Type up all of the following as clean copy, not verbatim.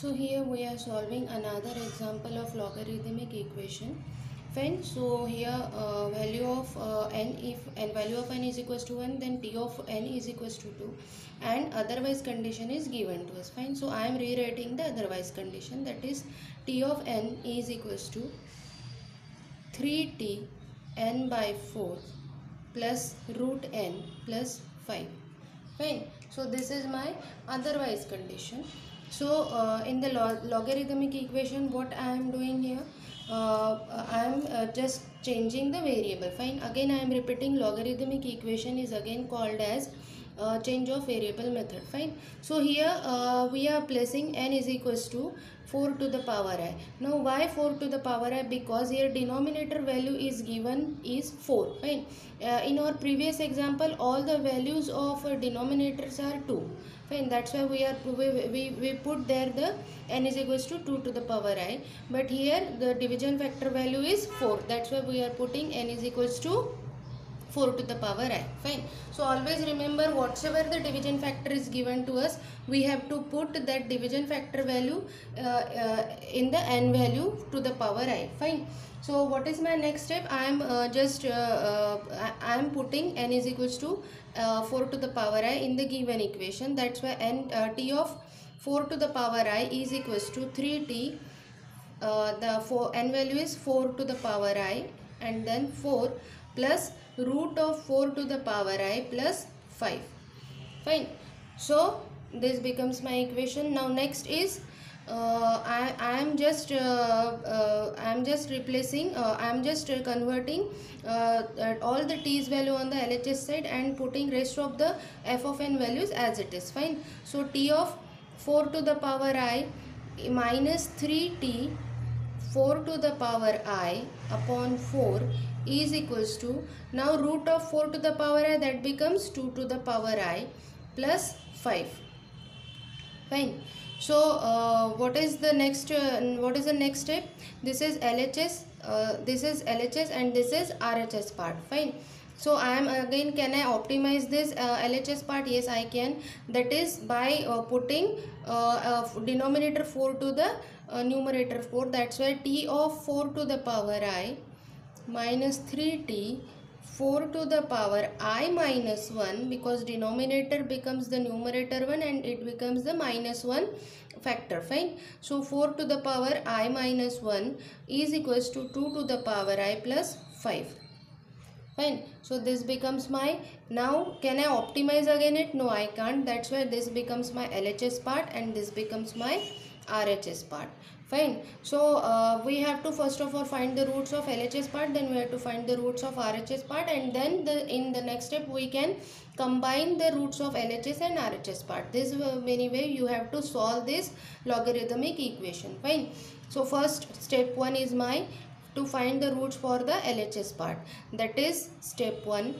So here we are solving another example of logarithmic equation. Fine. So here value of n, if n value of n is equals to 1, then t of n is equals to 2, and otherwise condition is given to us. Fine. So I am rewriting the otherwise condition, that is t of n is equals to 3t n by 4 plus root n plus 5. Fine. So this is my otherwise condition. So in the logarithmic equation, what I am doing here, I am just changing the variable. Fine. Again I am repeating, logarithmic equation is again called as change of variable method. Fine. So here we are placing n is equals to 4 to the power I. Now why 4 to the power I? Because here denominator value is given is 4. Fine. In our previous example, all the values of denominators are 2. Fine. That's why we put there the n is equals to 2 to the power I. But here the division factor value is 4. That's why we are putting n is equals to 4 to the power I. Fine. So always remember, whatever the division factor is given to us, we have to put that division factor value in the n value to the power I. Fine. So what is my next step? I am putting n is equals to 4 to the power I in the given equation. That's why t of 4 to the power I is equals to 3t. N value is 4 to the power I, and then 4 plus root of 4 to the power I plus 5. Fine. So this becomes my equation. Now next is I am just replacing, I am just converting all the t's value on the LHS side and putting rest of the f of n values as it is. Fine. So t of 4 to the power I minus 3t 4 to the power I upon 4 is equals to, now root of 4 to the power I, that becomes 2 to the power I plus 5. Fine. So what is the next step? This is LHS, and this is RHS part. Fine. So I am again, can I optimize this LHS part? Yes, I can. That is by putting denominator 4 to the numerator 4. That's why t of 4 to the power I minus 3t 4 to the power I minus 1, because denominator becomes the numerator 1 and it becomes the minus 1 factor. Fine. So 4 to the power I minus 1 is equals to 2 to the power I plus 5. Fine. So this becomes my, now can I optimize again it? No, I can't. That's why this becomes my LHS part and this becomes my RHS part. Fine. So we have to first of all find the roots of LHS part, then we have to find the roots of RHS part, and then in the next step we can combine the roots of LHS and RHS part. This many way you have to solve this logarithmic equation. Fine. So first step 1 is my to find the roots for the LHS part. That is step 1.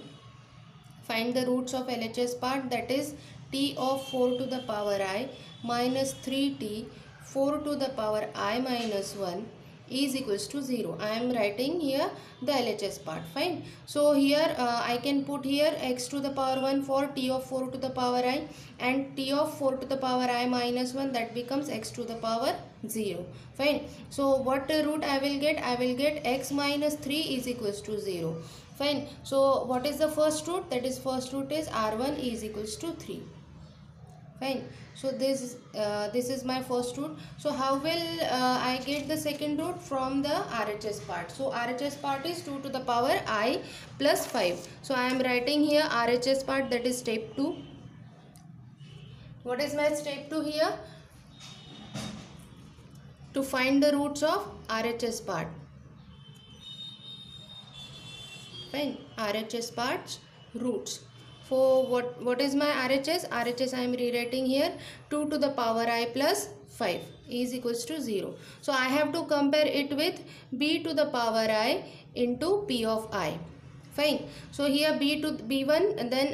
Find the roots of LHS part, that is t of 4 to the power I minus 3t 4 to the power I minus 1 is equals to 0. I am writing here the LHS part. Fine. So here I can put here x to the power 1 for t of 4 to the power I, and t of 4 to the power I minus 1, that becomes x to the power 0. Fine. So what root I will get? I will get x minus 3 is equals to 0. Fine. So what is the first root? That is, first root is r1 is equals to 3. Fine. So this is my first root. So how will I get the second root? From the RHS part. So RHS part is 2 to the power I plus 5. So I am writing here RHS part, that is step 2. What is my step 2 here? To find the roots of RHS part. Fine. RHS parts roots. For what is my RHS? RHS I am rewriting here 2 to the power I plus 5 is equals to 0. So I have to compare it with b to the power I into p of I. Fine. So here b to b1, and then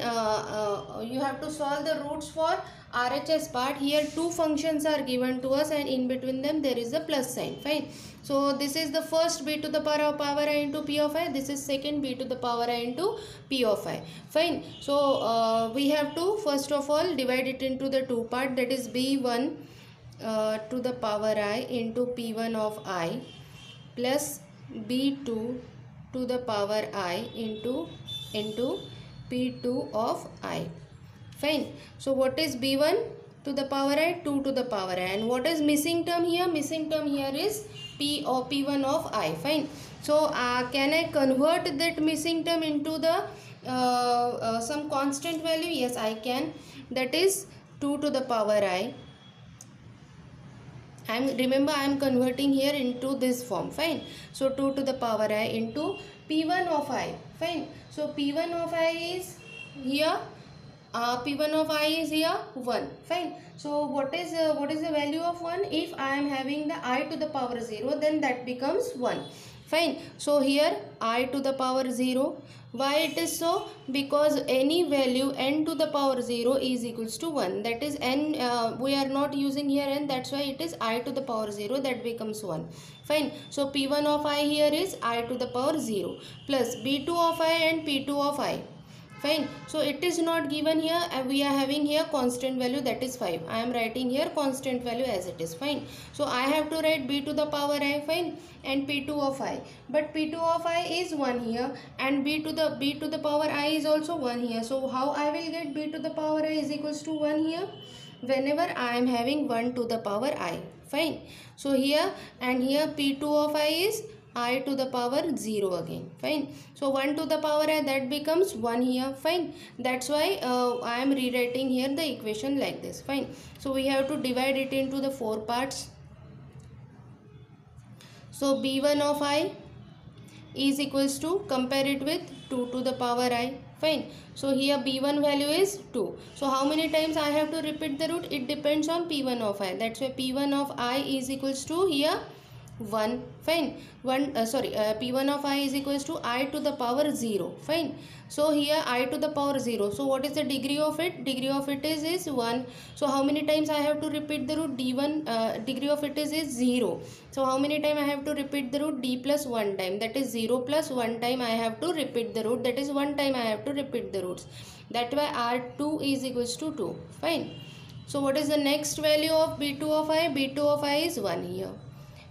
you have to solve the roots for RHS part. Here two functions are given to us and in between them there is a plus sign. Fine. So this is the first b to the power I into p of I. This is second b to the power I into p of I. Fine. So we have to first of all divide it into the two part, that is b1 to the power I into p1 of I plus b2 to the power I into p2 of I. Fine. So what is b1 to the power I? 2 to the power I. And what is missing term here? Missing term here is p or p1 of I. Fine. So can I convert that missing term into the some constant value? Yes, I can. That is 2 to the power I. Remember I am converting here into this form. Fine. So 2 to the power I into p1 of I. Fine. So p1 of I is here. P1 of I is here 1. Fine. So what is the value of 1? If I am having the I to the power 0, then that becomes 1. Fine. So here I to the power 0. Why it is so? Because any value n to the power 0 is equals to 1. That is n, we are not using here n, that's why it is I to the power 0, that becomes 1. Fine. So p1 of I here is I to the power 0 plus b2 of I and p2 of I. Fine. So it is not given here, we are having here constant value, that is 5. I am writing here constant value as it is. Fine. So I have to write b to the power I. Fine. And p2 of I, but p2 of I is 1 here, and b to the power I is also 1 here. So how I will get b to the power I is equals to 1 here? Whenever I am having 1 to the power I. Fine. So here and here p2 of I is I to the power 0 again. Fine. So 1 to the power I, that becomes 1 here. Fine. That's why I am rewriting here the equation like this. Fine. So we have to divide it into the 4 parts. So b1 of I is equals to, compare it with 2 to the power I. Fine. So here b1 value is 2. So how many times I have to repeat the root? It depends on p1 of I. That's why p1 of I is equals to here 1. Fine. P1 of I is equals to I to the power 0. Fine. So here I to the power 0. So what is the degree of it? Degree of it is 1. So how many times I have to repeat the root? D1, degree of it is 0. So how many times I have to repeat the root? D plus 1 time. That is 0 plus 1 time I have to repeat the root. That is 1 time I have to repeat the roots. That why R2 is equals to 2. Fine. So what is the next value of B2 of I? B2 of I is 1 here.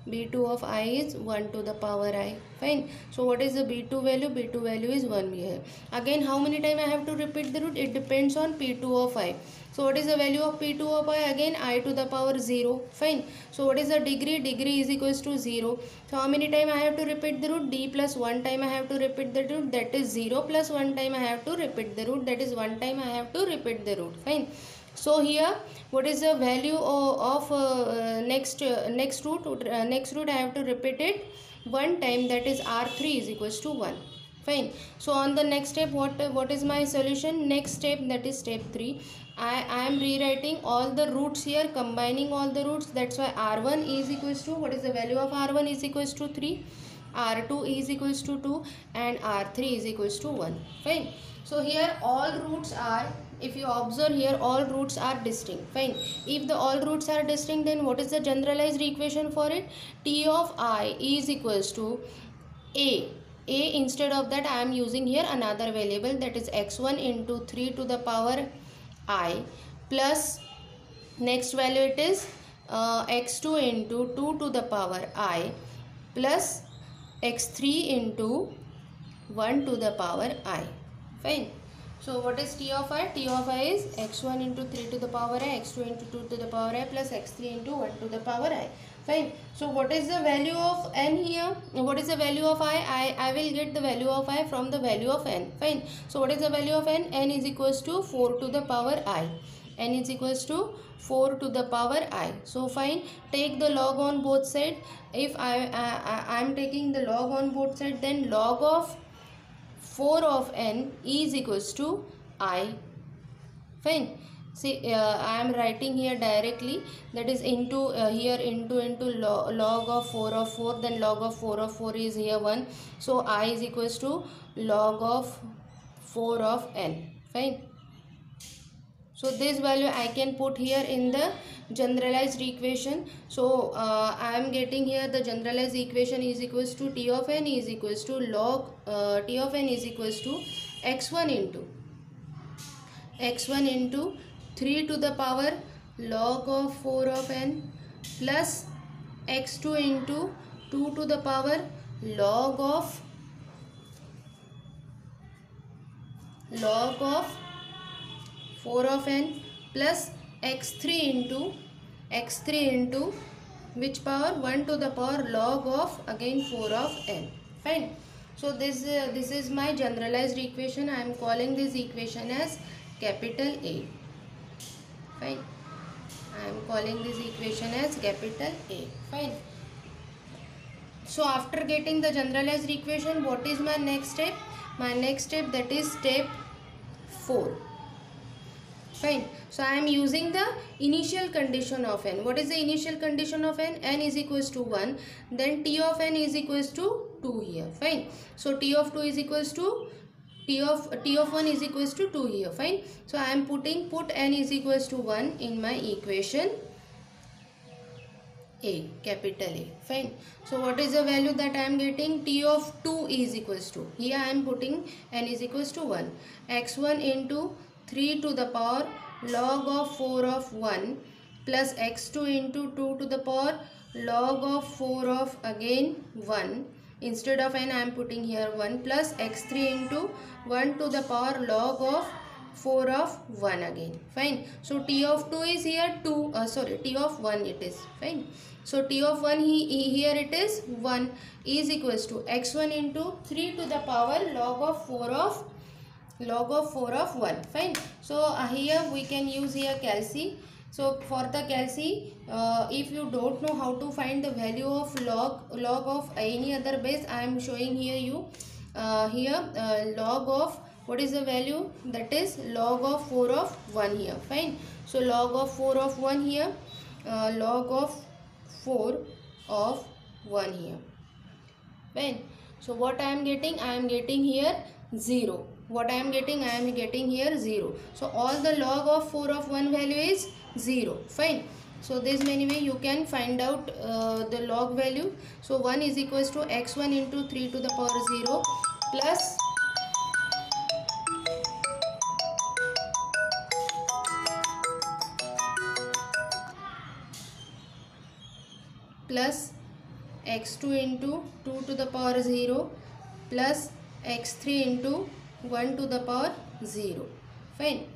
B2 of I is 1 to the power I. Fine. So what is the B2 value? B2 value is 1 here. Again, how many times I have to repeat the root? It depends on P2 of I. So what is the value of P2 of I? Again, I to the power 0. Fine. So what is the degree? Degree is equals to 0. So how many times I have to repeat the root? D plus 1 time I have to repeat the root. That is 0 plus 1 time I have to repeat the root. That is 1 time I have to repeat the root. Fine. So here what is the value of next root? Next root I have to repeat it 1 time, that is R3 is equals to 1. Fine. So on the next step, what is my solution? Next step, that is step 3. I am rewriting all the roots here, combining all the roots. That's why R1 is equals to, what is the value of R1 is equals to 3, R2 is equals to 2, and R3 is equals to 1. Fine. So here all roots are, if you observe here, all roots are distinct. Fine. If the all roots are distinct, then what is the generalized equation for it? T of I is equals to A. Instead of that I am using here another variable, that is x1 into 3 to the power I plus next value it is x2 into 2 to the power I plus x3 into 1 to the power I. Fine. So what is T of I? T of I is x1 into 3 to the power I, x2 into 2 to the power I plus x3 into 1 to the power I. Fine. So what is the value of n here? What is the value of I will get the value of I from the value of n. Fine. So what is the value of n? N is equals to 4 to the power I. N is equals to 4 to the power I. So fine. Take the log on both sides. If I am taking the log on both sides, then log of 4 of n is equals to I. Fine. See, I am writing here directly, that is into here into log of 4 of 4, then log of 4 of 4 is here 1. So I is equals to log of 4 of n. Fine. So this value I can put here in the generalized equation. So I am getting here the generalized equation is equals to T of n is equals to log T of n is equals to x1 into 3 to the power log of 4 of n plus x2 into 2 to the power log of 4 of n plus x3 into which power 1 to the power log of again 4 of n. Fine. So this is my generalized equation. I am calling this equation as capital A. Fine. I am calling this equation as capital A. Fine. So after getting the generalized equation, what is my next step? My next step, that is step 4. Fine. So I am using the initial condition of n. What is the initial condition of n? N is equals to 1. Then t of n is equals to 2 here. Fine. So t of 2 is equals to t of 1 is equals to 2 here. Fine. So I am put n is equals to 1 in my equation A, capital A. Fine. So what is the value that I am getting? T of 2 is equals to, here I am putting n is equals to 1. x1 into 3 to the power log of 4 of 1 plus x2 into 2 to the power log of 4 of again 1. Instead of n I am putting here 1 plus x3 into 1 to the power log of 4 of 1 again. Fine. So t of 2 is here 2, t of 1 it is. Fine. So t of 1 here it is 1 is equals to x1 into 3 to the power log of 4 of 1. Fine. So here we can use here calci. So for the calci, if you don't know how to find the value of log of any other base, I am showing here you log of, what is the value? That is log of 4 of 1 here. Fine. So log of 4 of 1 here, log of 4 of 1 here. Fine. So what I am getting? I am getting here 0. What I am getting? I am getting here 0. So all the log of 4 of 1 value is 0. Fine. So this many way you can find out the log value. So 1 is equals to x1 into 3 to the power 0 plus x2 into 2 to the power 0 plus x3 into 1 to the power 0. Fine.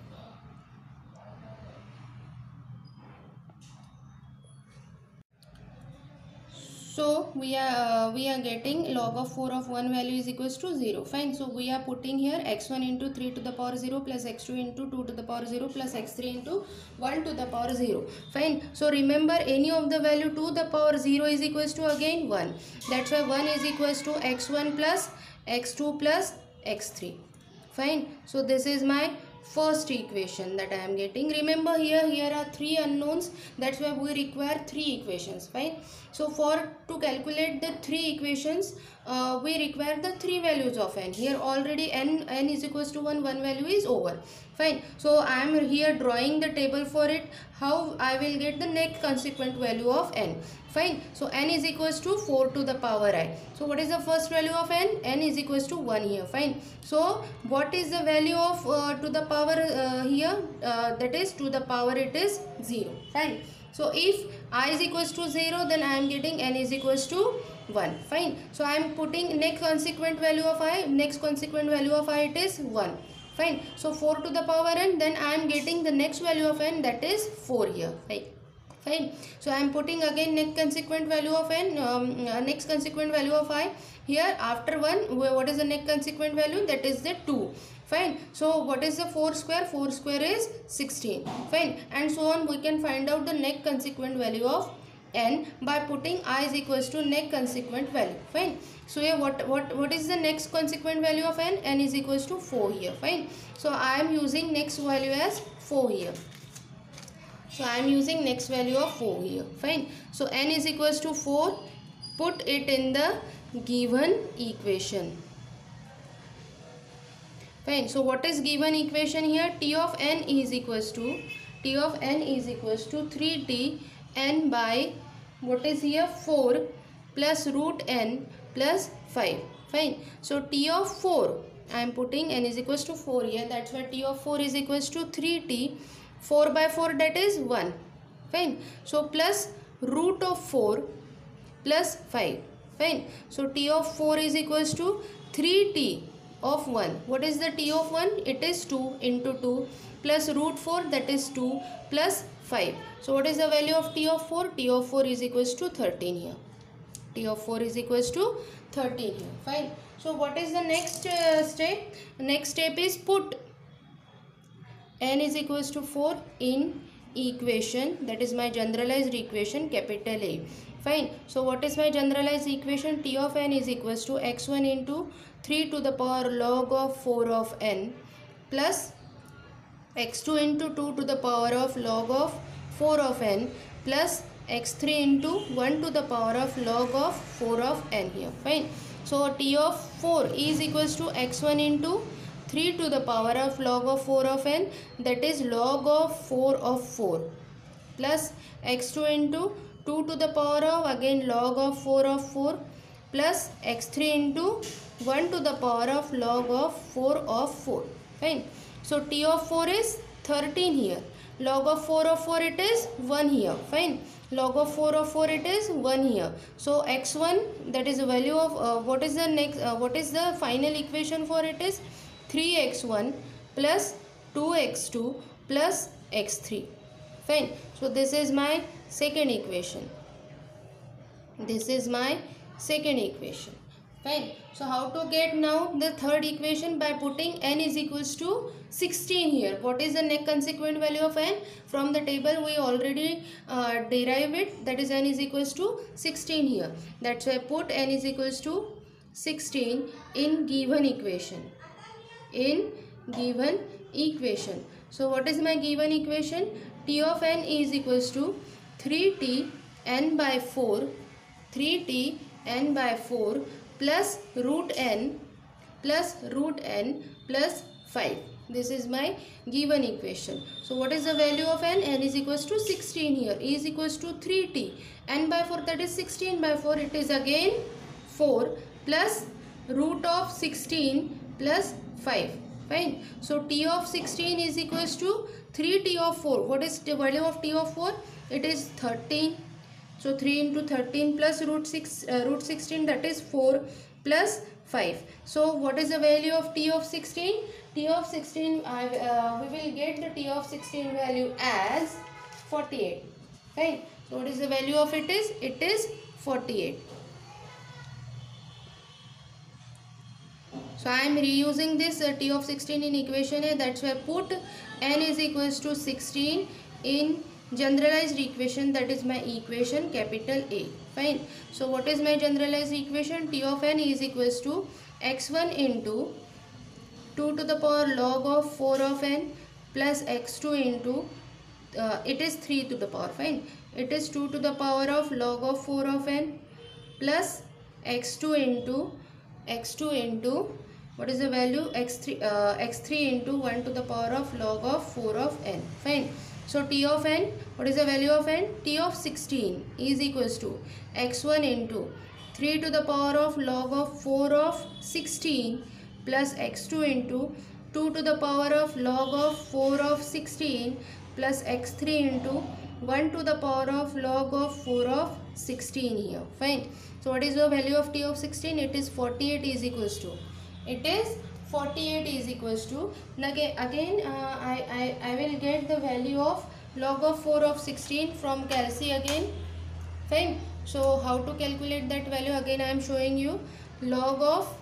So we are getting log of 4 of 1 value is equals to 0. Fine. So we are putting here x1 into 3 to the power 0 plus x2 into 2 to the power 0 plus x3 into 1 to the power 0. Fine. So remember, any of the value to the power 0 is equals to again 1. That's why 1 is equals to x1 plus x2 plus x3. Fine. So this is my first equation that I am getting. Remember, here are 3 unknowns. That's why we require 3 equations. Fine. So to calculate the 3 equations, we require the 3 values of n. Here already n is equals to 1 value is over. Fine. So I am here drawing the table for it, how I will get the next consequent value of n. Fine. So n is equals to 4 to the power I. So what is the first value of n? N is equals to 1 here. Fine. So what is the value of to the power here? That is to the power it is 0. Fine. So if I is equals to 0, then I am getting n is equals to 1. Fine. So I am putting next consequent value of I. Next consequent value of I it is 1. Fine. So 4 to the power n, then I am getting the next value of n, that is 4 here. Right. Fine. So I am putting again next consequent value of n, next consequent value of I. Here after 1, what is the next consequent value? That is the 2. Fine. So what is the 4 square? 4 square is 16. Fine. And so on, we can find out the next consequent value of n by putting I is equals to next consequent value. Fine. So here what is the next consequent value of n? N is equals to 4 here. Fine. So I am using next value as 4 here. So I am using next value of 4 here. Fine. So n is equals to 4. Put it in the given equation. Fine. So what is given equation here? T of n is equals to 3t n by what is here 4 plus root n plus 5. Fine. So t of 4, I am putting n is equals to 4 here. That's why t of 4 is equals to 3t. 4 by 4, that is 1. fine. So plus root of 4 plus 5, fine. So t of 4 is equals to 3t of 1. What is the t of 1? It is 2 into 2 plus root 4, that is 2 plus 5. So what is the value of t of 4? T of 4 is equals to 13 here. T of 4 is equals to 13 here, fine. So what is the next step? Next step is put n is equals to 4 in equation, that is my generalized equation capital A, fine. So what is my generalized equation? T of n is equals to x1 into 3 to the power log of 4 of n plus x2 into 2 to the power of log of 4 of n plus x3 into 1 to the power of log of 4 of n here, fine. So t of 4 is equals to x1 into 3 to the power of log of 4 of n, that is log of 4 plus x2 into 2 to the power of again log of 4 plus x3 into 1 to the power of log of 4, fine. So t of 4 is 13 here, log of 4 it is 1 here, fine. Log of 4 it is 1 here. So x1, that is the value of what is the next what is the final equation for it is 3x1 plus 2x2 plus x3, fine. So this is my second equation. This is my second equation, fine. So how to get now the third equation? By putting n is equals to 16 here. What is the next consequent value of n? From the table we already derive it, that is n is equals to 16 here. That's why I put n is equals to 16 in given equation. So what is my given equation? T of n is equals to 3t n by 4 plus root n plus 5. This is my given equation. So what is the value of n? N is equals to 16 here. E is equals to 3t. N by 4, that is 16 by 4. It is again 4 plus root of 16 plus 5. Fine. So t of 16 is equals to 3t of 4. What is the value of t of 4? It is 13. So 3 into 13 plus root 16, that is 4 plus 5. So what is the value of t of 16? T of 16, we will get the t of 16 value as 48. Fine. So what is the value of it is? It is 48. So I am reusing this t of 16 in equation A. That's why I put n is equals to 16 in generalized equation, that is my equation capital A, fine. So what is my generalized equation? T of n is equals to x1 into 2 to the power log of 4 of n plus x2 into it is 3 to the power, fine. It is 2 to the power of log of 4 of n plus x2 into what is the value? x3 into 1 to the power of log of 4 of n, fine. So t of n, what is the value of n? T of 16 is equals to x1 into 3 to the power of log of 4 of 16 plus x2 into 2 to the power of log of 4 of 16 plus x3 into 1 to the power of log of 4 of 16 here, fine. So what is the value of t of 16? It is 48 is equals to. It is 48 is equals to. Again I will get the value of log of 4 of 16 from calci again, fine. So how to calculate that value? Again I am showing you. Log of,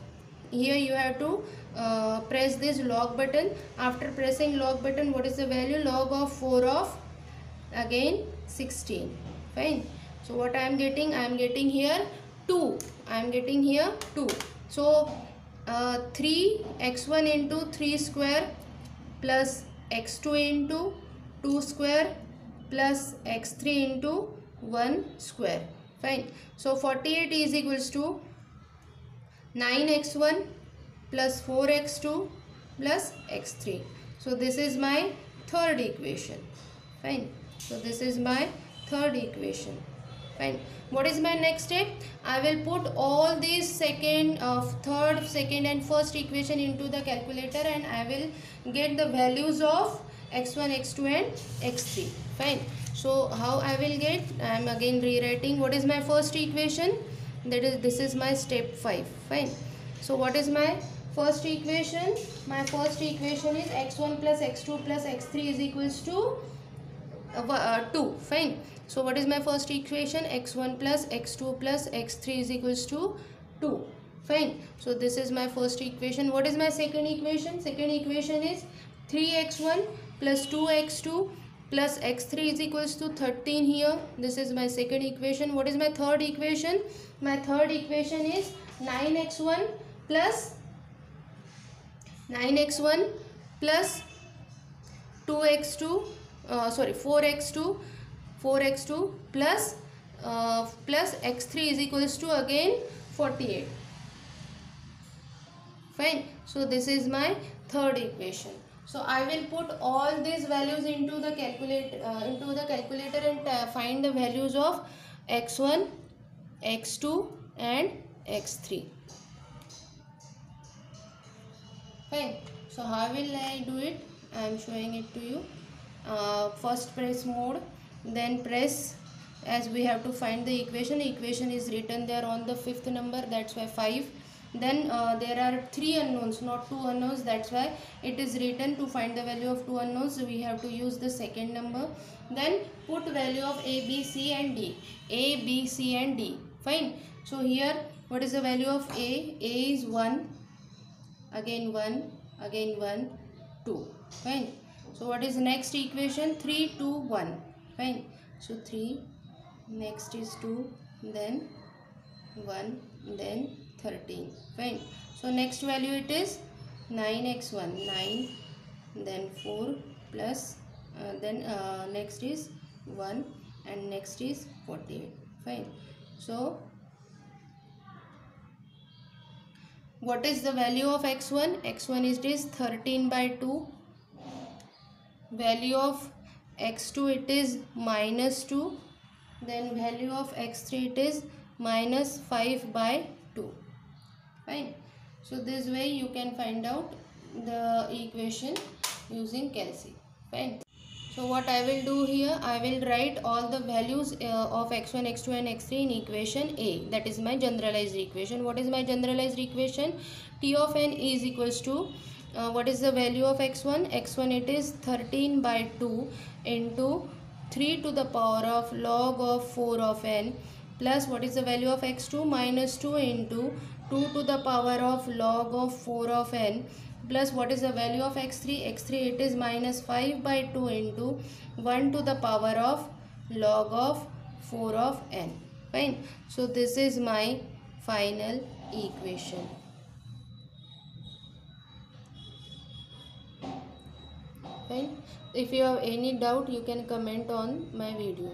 here you have to press this log button. After pressing log button, what is the value? Log of 4 of again 16, fine. So what I am getting? I am getting here 2. I am getting here 2. So 3 x1 into 3 square plus x2 into 2 square plus x3 into 1 square, fine. So 48 is equals to 9x1 plus 4x2 plus x3. So this is my third equation, fine. So this is my third equation, fine. What is my next step? I will put all these third, second and first equation into the calculator and I will get the values of x1, x2 and x3, fine. So how I will get, I am again rewriting what is my first equation, that is this is my step 5. Fine. So what is my first equation? My first equation is x1 plus x2 plus x3 is equals to 2. Fine. So what is my first equation? X1 plus x2 plus x3 is equals to 2. Fine. So this is my first equation. What is my second equation? Second equation is 3x1 plus 2x2 plus x3 is equals to 13 here. This is my second equation. What is my third equation? My third equation is 9x1 plus 2x2 4x2 plus x3 is equals to again 48. Fine. So this is my third equation. So I will put all these values into the calculator and find the values of x1, x2 and x3. Fine. So how will I do it? I am showing it to you. First press mode, then press, as we have to find the equation. Equation is written there on the 5th number, that's why 5. Then there are 3 unknowns, not 2 unknowns, that's why it is written to find the value of 2 unknowns. So we have to use the second number. Then put value of a, b, c and d. A, b, c and d. Fine. So here what is the value of a? A is 1, again 1, again 1, 2. Fine. So what is the next equation? 3, 2, 1. Fine. So 3, next is 2, then 1, then 13. Fine. So next value it is 9x1, 9, then 4 plus then next is 1 and next is 48. Fine. So what is the value of x1? X1 is this 13 by 2. Value of x2 it is minus 2. Then value of x3 it is minus 5 by 2. Fine. So this way you can find out the equation using calci. Fine. So what I will do here, I will write all the values of x1, x2 and x3 in equation A. That is my generalized equation. What is my generalized equation? T of n is equals to what is the value of x1? X1 it is 13 by 2 into 3 to the power of log of 4 of n plus what is the value of x2? Minus 2 into 2 to the power of log of 4 of n plus what is the value of x3? X3 it is minus 5 by 2 into 1 to the power of log of 4 of n. Fine. So this is my final equation. Fine. If you have any doubt, you can comment on my video.